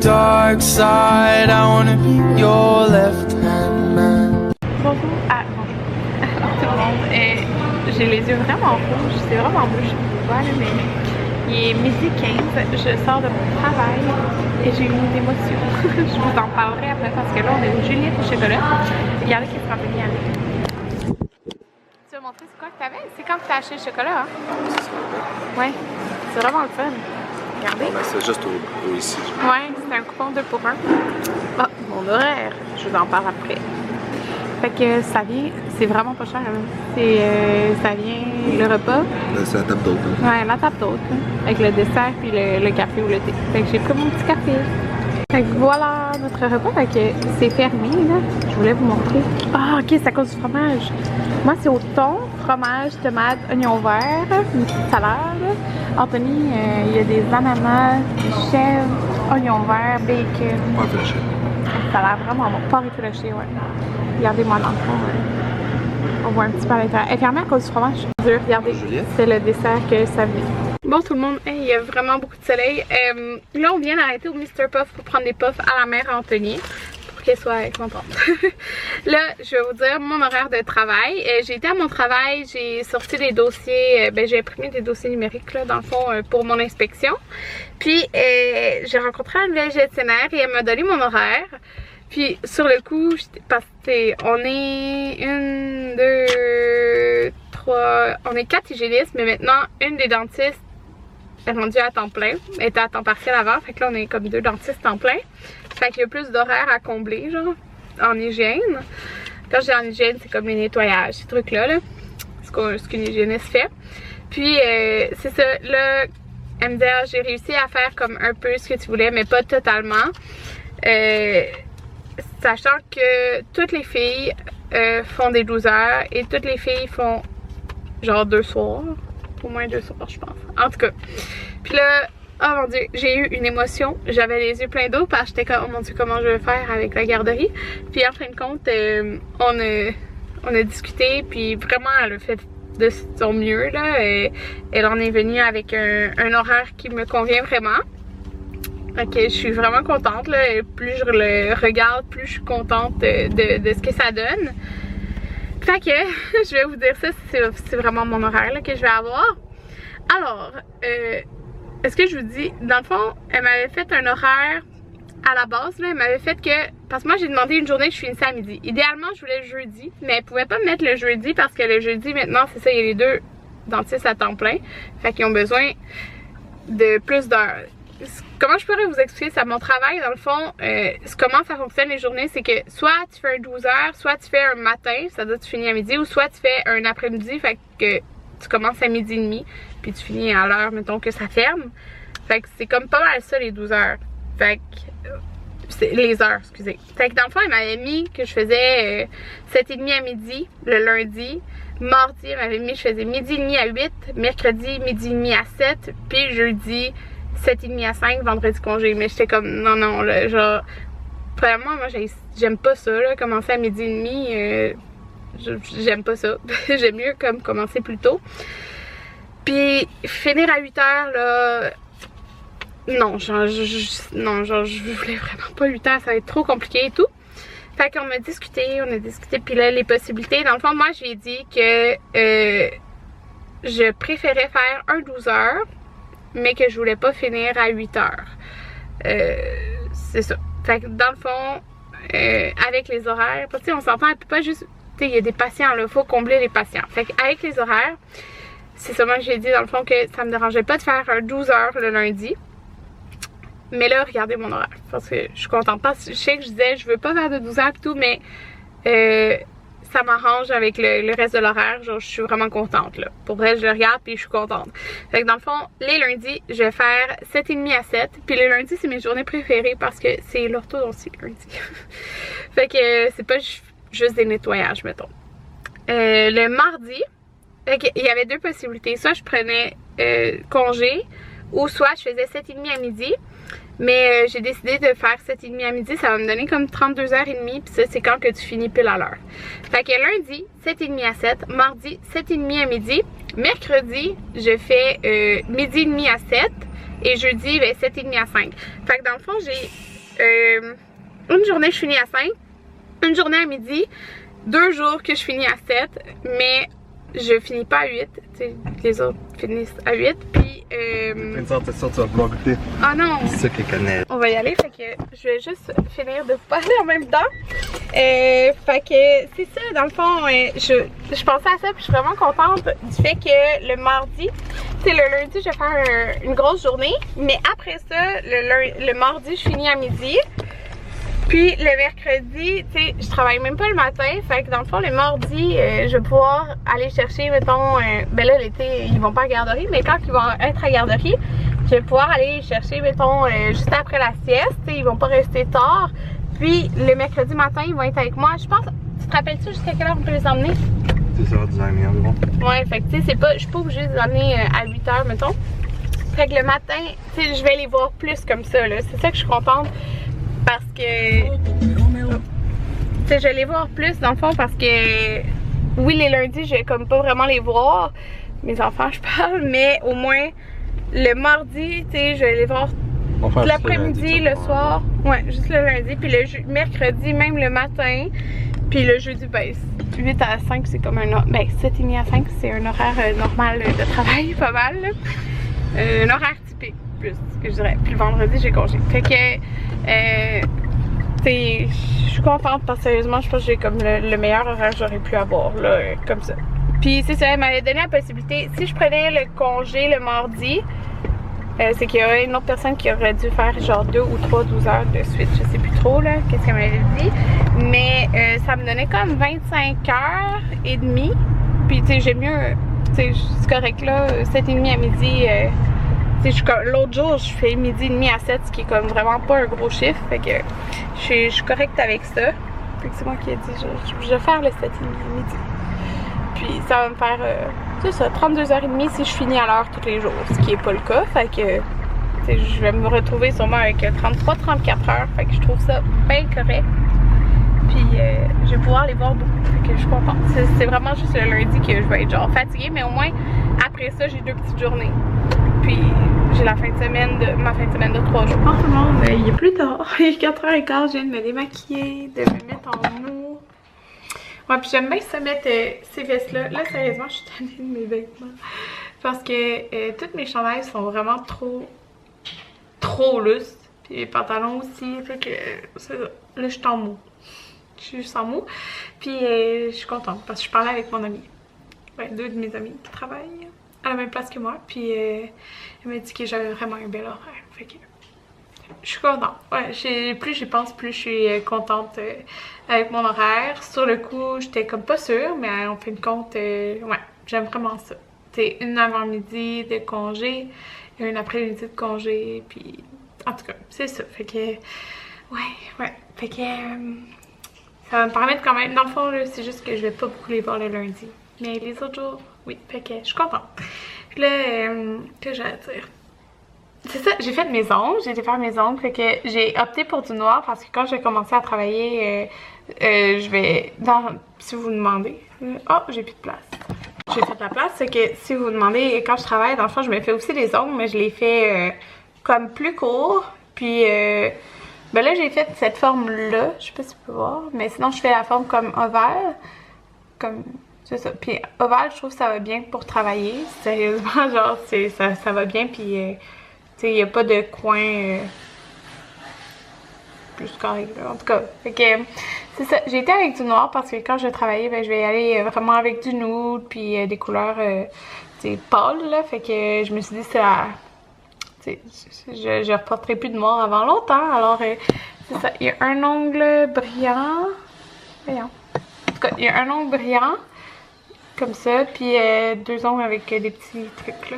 dark side. I wanna be your left-hand man. Bonjour tout le monde. J'ai les yeux vraiment rouges, c'est vraiment beau, je sais pas, mais il est midi 15, je sors de mon travail et j'ai eu une émotion. Je vous en parlerai après parce que là on est au Juliette au chocolat. Regardez qu'est-ce qu'on peut y aller. Tu vas montrer c'est quoi que t'avais? C'est quand tu t'as acheté le chocolat, hein? Ouais, c'est vraiment le fun. Regardez. C'est juste au ici. Ouais, c'est un coupon 2 pour 1. Ah, mon horaire, je vous en parle après. Fait que ça vient, c'est vraiment pas cher. Hein. Ça vient le repas. C'est la table d'hôte. Hein. Ouais, la table d'hôte. Hein, avec le dessert puis le café ou le thé. Fait que j'ai pris mon petit café. Fait que voilà notre repas. Fait que c'est fermé là. Je voulais vous montrer. Ah, ok, c'est à cause du fromage. Moi, c'est au thon, fromage, tomate, oignon vert, une petite salade. Anthony, il y a des ananas, des chèvres, oignon vert, bacon. Pas fléché. Ça a l'air vraiment bon. Pas réfléchi, ouais. Regardez-moi dans le fond. On voit un petit peu à l'intérieur. Elle est fermée à cause du fromage. Regardez, c'est le dessert que ça vient. Bon tout le monde, il y a vraiment beaucoup de soleil. Là on vient d'arrêter au Mr. Puff pour prendre des puffs à la mère Anthony. Pour qu'elle soit contente. Là, je vais vous dire mon horaire de travail. J'ai été à mon travail, j'ai sorti des dossiers, j'ai imprimé des dossiers numériques là, dans le fond pour mon inspection. Puis j'ai rencontré une nouvelle gestionnaire et elle m'a donné mon horaire. Puis sur le coup, parce qu'on est 1, 2, 3, on est 4 hygiénistes, mais maintenant une des dentistes est rendue à temps plein. Elle était à temps partiel avant, fait que là on est comme 2 dentistes temps plein. Fait qu'il y a plus d'horaires à combler, genre, en hygiène. Quand je dis en hygiène, c'est comme les nettoyages, ces trucs-là, là, ce qu'une hygiéniste fait. Puis c'est ça, là, elle me dit, ah, j'ai réussi à faire comme un peu ce que tu voulais, mais pas totalement. Sachant que toutes les filles font des 12 heures et toutes les filles font genre 2 soirs, au moins 2 soirs je pense, en tout cas. Puis là, oh mon dieu, j'ai eu une émotion, j'avais les yeux pleins d'eau parce que j'étais comme oh mon dieu comment je vais faire avec la garderie. Puis en fin de compte, on a discuté puis vraiment elle a fait de son mieux là. Elle en est venue avec un horaire qui me convient vraiment. Ok, je suis vraiment contente là, et plus je le regarde, plus je suis contente de ce que ça donne. Fait que, je vais vous dire ça, c'est vraiment mon horaire là, que je vais avoir. Alors, est-ce que je vous dis, dans le fond, elle m'avait fait un horaire à la base, là, elle m'avait fait que, parce que moi j'ai demandé une journée que je finissais à midi. Idéalement, je voulais le jeudi, mais elle pouvait pas me mettre le jeudi parce que le jeudi, maintenant, c'est ça, il y a les 2 dentistes à temps plein. Fait qu'ils ont besoin de plus d'heures. Comment je pourrais vous expliquer ça? Mon travail, dans le fond, comment ça fonctionne les journées, c'est que soit tu fais un 12 heures, soit tu fais un matin, c'est-à-dire tu finis à midi, ou soit tu fais un après-midi, fait que tu commences à midi et demi, puis tu finis à l'heure, mettons, que ça ferme. Fait que c'est comme pas mal ça, les 12 heures. Fait que, les heures, excusez. Fait que dans le fond, elle m'avait mis que je faisais 7h30 à midi, le lundi. Mardi, elle m'avait mis que je faisais midi et demi à 8, mercredi, midi et demi à 7, puis jeudi, 7h30 à 5, vendredi congé. Mais j'étais comme, non, non, là, genre, vraiment, moi, j'aime pas ça, là, commencer à midi et demi, j'aime pas ça. J'aime mieux comme commencer plus tôt. Puis, finir à 8h, là, non, genre, je voulais vraiment pas 8h, ça va être trop compliqué et tout. Fait qu'on a discuté, puis là, les possibilités. Dans le fond, moi, j'ai dit que je préférais faire un 12 heures, mais que je voulais pas finir à 8 heures. C'est ça. Fait que dans le fond, avec les horaires, tu sais, on s'entend, elle peut pas juste, tu sais, il y a des patients là, faut combler les patients. Fait qu'avec les horaires, c'est seulement que j'ai dit dans le fond que ça me dérangeait pas de faire un 12 heures le lundi. Mais là, regardez mon horaire, parce que je suis contente. Parce que je sais que je disais, je veux pas faire de 12 heures et tout, mais ça m'arrange avec le reste de l'horaire. Genre, je suis vraiment contente, là. Pour vrai, je le regarde puis je suis contente. Fait que dans le fond, les lundis, je vais faire 7h30 à 7. Puis les lundis, c'est mes journées préférées parce que c'est l'orthodontie le lundi. Fait que c'est pas juste des nettoyages, mettons. Le mardi, il y avait 2 possibilités. Soit je prenais congé, ou soit je faisais 7h30 à midi. Mais j'ai décidé de faire 7h30 à midi, ça va me donner comme 32h30, puis ça c'est quand que tu finis pile à l'heure. Fait que lundi, 7h30 à 7, mardi, 7h30 à midi, mercredi, je fais midi et demi à 7, et jeudi, 7h30 à 5. Fait que dans le fond, j'ai une journée je finis à 5, une journée à midi, 2 jours que je finis à 7, mais je finis pas à 8, t'sais, les autres finissent à 8, puis T'es sûr que tu vas vouloir goûter. ah non! C'est ça qu'elle connaît. On va y aller, fait que je vais juste finir de vous parler en même temps. Fait que c'est ça, dans le fond, je pensais à ça puis je suis vraiment contente du fait que le mardi, tu sais, le lundi je vais faire une grosse journée, mais après ça, le mardi je finis à midi. Puis le mercredi, tu sais, je travaille même pas le matin, fait que dans le fond, le mardi, je vais pouvoir aller chercher, mettons, ben là l'été, ils vont pas à la garderie, mais quand ils vont être à la garderie, je vais pouvoir aller chercher, mettons, juste après la sieste, tu sais, ils vont pas rester tard. Puis le mercredi matin, ils vont être avec moi. Je pense, tu te rappelles-tu jusqu'à quelle heure on peut les emmener? 2h du matin environ. Ouais, fait que tu sais, je suis pas obligée de les emmener à 8h, mettons. Fait que le matin, tu sais, je vais les voir plus comme ça, là. C'est ça que je suis contente. Parce que, tu sais, je vais les voir plus dans le fond parce que, oui, les lundis, je vais comme pas vraiment les voir, mes enfants, je parle, mais au moins, le mardi, tu sais, je vais les voir l'après-midi, le soir, ouais, juste le lundi, puis le mercredi, même le matin, puis le jeudi, ben, 8 à 5, c'est comme un, ben, 7h30 à 5, c'est un horaire normal de travail, pas mal, là. Un horaire typique, plus, que je dirais, puis le vendredi, j'ai congé, fait que, je suis contente parce que sérieusement je pense que j'ai comme le meilleur horaire que j'aurais pu avoir là, comme ça. Puis c'est ça, elle m'avait donné la possibilité, si je prenais le congé le mardi, c'est qu'il y aurait une autre personne qui aurait dû faire genre 2 ou 3 12 heures de suite, je sais plus trop là, qu'est-ce qu'elle m'avait dit. Mais ça me donnait comme 25h30, puis tu sais j'aime mieux, tu sais c'est correct là, 7h30 à midi. L'autre jour, je fais midi et demi à 7, ce qui est comme vraiment pas un gros chiffre. Fait que je suis correcte avec ça. Fait que c'est moi qui ai dit, je vais faire le 7h30 à midi. Puis ça va me faire, c'est ça, 32h30 si je finis à l'heure tous les jours, ce qui est pas le cas. Fait que, je vais me retrouver sûrement avec 33-34 heures. Fait que je trouve ça bien correct. Puis je vais pouvoir les voir beaucoup. Fait que je suis contente. C'est vraiment juste le lundi que je vais être genre fatiguée, mais au moins après ça, j'ai 2 petites journées. Puis j'ai la fin de semaine ma fin de semaine de 3 jours. En tout le monde, il est plus tard. Il est 4h15, je viens de me démaquiller, de me mettre en mou. Ouais, puis j'aime bien ça mettre ces vestes-là. Là, sérieusement, je suis tannée de mes vêtements. Parce que toutes mes chandails sont vraiment trop lousses. Puis les pantalons aussi. Fait que c'est ça. Là, je suis en mou. Je suis juste en mou. Puis je suis contente parce que je parlais avec mon ami. Ouais, 2 de mes amis qui travaillent à la même place que moi, puis elle m'a dit que j'avais vraiment un bel horaire, fait que je suis contente. Ouais, plus j'y pense, plus je suis contente avec mon horaire. Sur le coup, j'étais comme pas sûre, mais en fin de compte, ouais, j'aime vraiment ça. C'est une avant-midi de congé, et une après-midi de congé, puis en tout cas, c'est ça, fait que, ouais, fait que ça va me permettre quand même, dans le fond, c'est juste que je vais pas beaucoup les voir le lundi. Mais les autres jours, oui, fait que je suis contente. Puis là, que j'allais dire? C'est ça, j'ai fait mes ongles, j'ai été faire mes ongles, fait que j'ai opté pour du noir parce que quand j'ai commencé à travailler, je vais, si vous vous demandez, oh, j'ai plus de place. J'ai fait la place, c'est que si vous vous demandez, quand je travaille, dans le fond, je me fais aussi les ongles, mais je les fais comme plus courts, puis ben là, j'ai fait cette forme-là, je sais pas si tu peux voir, mais sinon, je fais la forme comme ovale, comme... C'est ça. Puis ovale, je trouve que ça va bien pour travailler. Sérieusement, genre, ça va bien. Puis, tu sais, il n'y a pas de coin plus carré. En tout cas, fait que c'est ça. J'ai été avec du noir parce que quand je vais travailler, ben, je vais aller vraiment avec du nude. Puis des couleurs, tu sais, pâles, là. Fait que je me suis dit, ça. Tu sais, je reporterai plus de noir avant longtemps. Alors, c'est ça. Il y a un ongle brillant. Voyons. En tout cas, il y a un ongle brillant. Comme ça, puis 2 ongles avec des petits trucs là.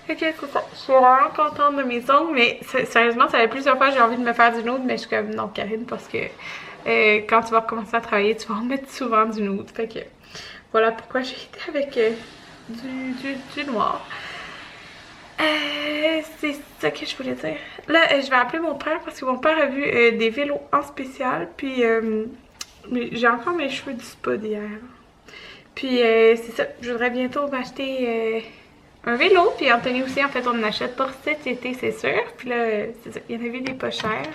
Ok, c'est ça. Je suis vraiment contente de mes ongles, mais sérieusement, ça fait plusieurs fois que j'ai envie de me faire du nude, mais je suis comme non, Karine, parce que quand tu vas recommencer à travailler, tu vas en mettre souvent du nude. Fait que voilà pourquoi j'ai été avec du noir. C'est ça que je voulais dire. Là, je vais appeler mon père parce que mon père a vu des vélos en spécial, puis j'ai encore mes cheveux du spa d'hier. Puis c'est ça, je voudrais bientôt m'acheter un vélo. Puis Anthony aussi, en fait, on en achète pour cet été, c'est sûr. Puis là, c'est ça, il y en avait des pas chers.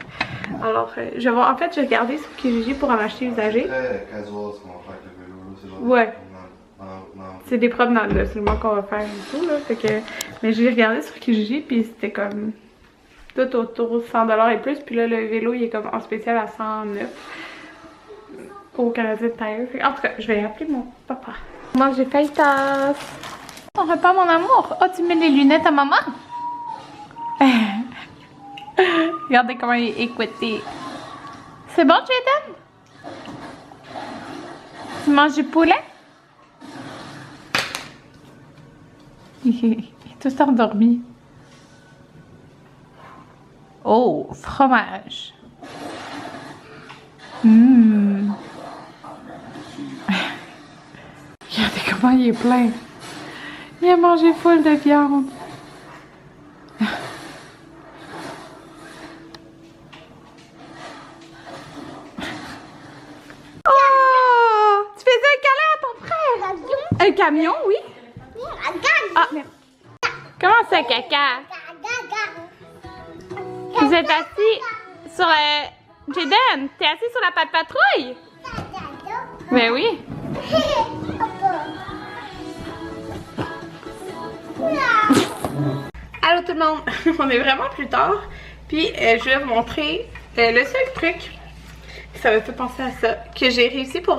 Alors, je vais voir. En fait, je vais regarder sur Kijiji pour en acheter usagé. C'est très casual ce qu'on va faire avec le vélo. C'est genre Ouais. non. C'est des promenades, là, seulement qu'on va faire et tout, là. Fait que... Mais j'ai regardé sur Kijiji, puis c'était comme... tout autour de 100$ et plus. Puis là, le vélo, il est comme en spécial à 109 au Canadian Tire. En tout cas, je vais appeler mon papa. Moi, j'ai fait tasse. On repart, mon amour. Oh, tu mets les lunettes à maman? Regardez comment il est écouté. C'est bon, Jaden? Tu manges du poulet? Il est tout endormi. Oh, fromage. Regardez comment il est plein. Il a mangé full de viande. Oh! Tu faisais un câlin à ton frère? Un camion, oui? Ah, merde. Comment ça, caca? Vous êtes assis sur la... Jaden, t'es assis sur la patte patrouille? Ben oui. Allô tout le monde, on est vraiment plus tard. Puis je vais vous montrer le seul truc, ça me fait penser à ça, que j'ai réussi pour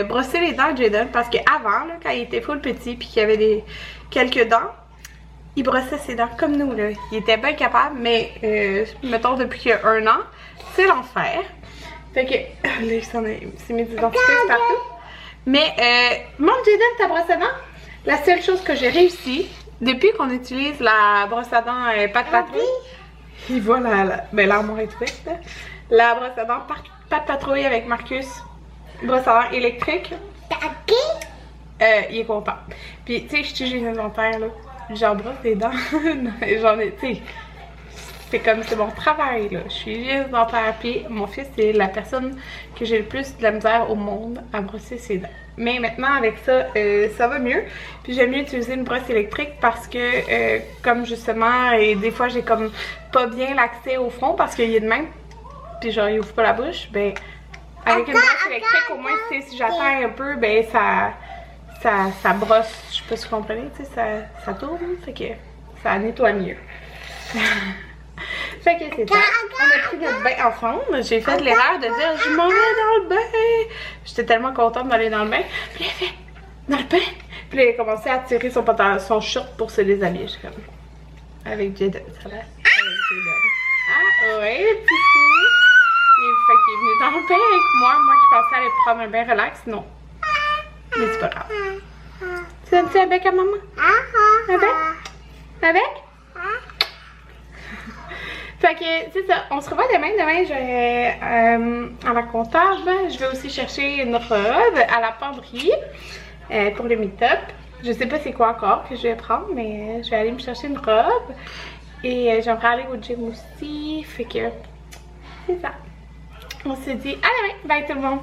brosser les dents à Jaden. Parce qu'avant, quand il était full petit puis qu'il y avait quelques dents, il brossait ses dents comme nous, là. Il était bien capable, mais mettons depuis 1 an, c'est l'enfer. Fait que, là, il s'est mis des dentifrices partout. Mais, mon Jaden, ta brosse à dents, la seule chose que j'ai réussi, depuis qu'on utilise la brosse à dents patte patrouille, il voit ben, l'armoire est ouverte, là. La brosse à dents patte patrouille avec Marcus, brosse à dents électrique, il est content. Puis, tu sais, je suis une dentaire, là. J'en brosse des dents. J'en ai, tu sais, c'est mon travail, là. Je suis juste dentaire. Puis mon fils, c'est la personne que j'ai le plus de la misère au monde à brosser ses dents. Mais maintenant, avec ça, ça va mieux. Puis j'aime mieux utiliser une brosse électrique parce que, comme justement, et des fois, j'ai comme pas bien l'accès au front parce qu'il est de même. Puis genre, il ouvre pas la bouche. Ben, avec une brosse électrique, au moins, si j'attends un peu, ben, ça brosse, je sais pas si vous comprenez, tu sais, ça tourne, fait que ça nettoie mieux. Fait que c'est ça, on a pris notre bain ensemble, j'ai fait l'erreur de dire je m'en vais dans le bain. J'étais tellement contente d'aller dans le bain, puis il a fait dans le bain, puis il a commencé à tirer son pantalon, son short pour se déshabiller, je suis comme, avec Jaden, ça va, avec Jaden. Ah ouais, le petit fou. Fait qu'il est venu dans le bain avec moi qui pensais aller prendre un bain relax, non. Mais c'est pas grave. Tu donnes ça avec à maman? Avec? Avec? Fait que, c'est ça. On se revoit demain. Demain, je vais à la comptable. Je vais aussi chercher une robe à la penderie pour le meet-up. Je sais pas c'est quoi encore que je vais prendre, mais je vais aller me chercher une robe. Et j'aimerais aller au gym aussi. Fait que, c'est ça. On se dit à demain. Bye tout le monde.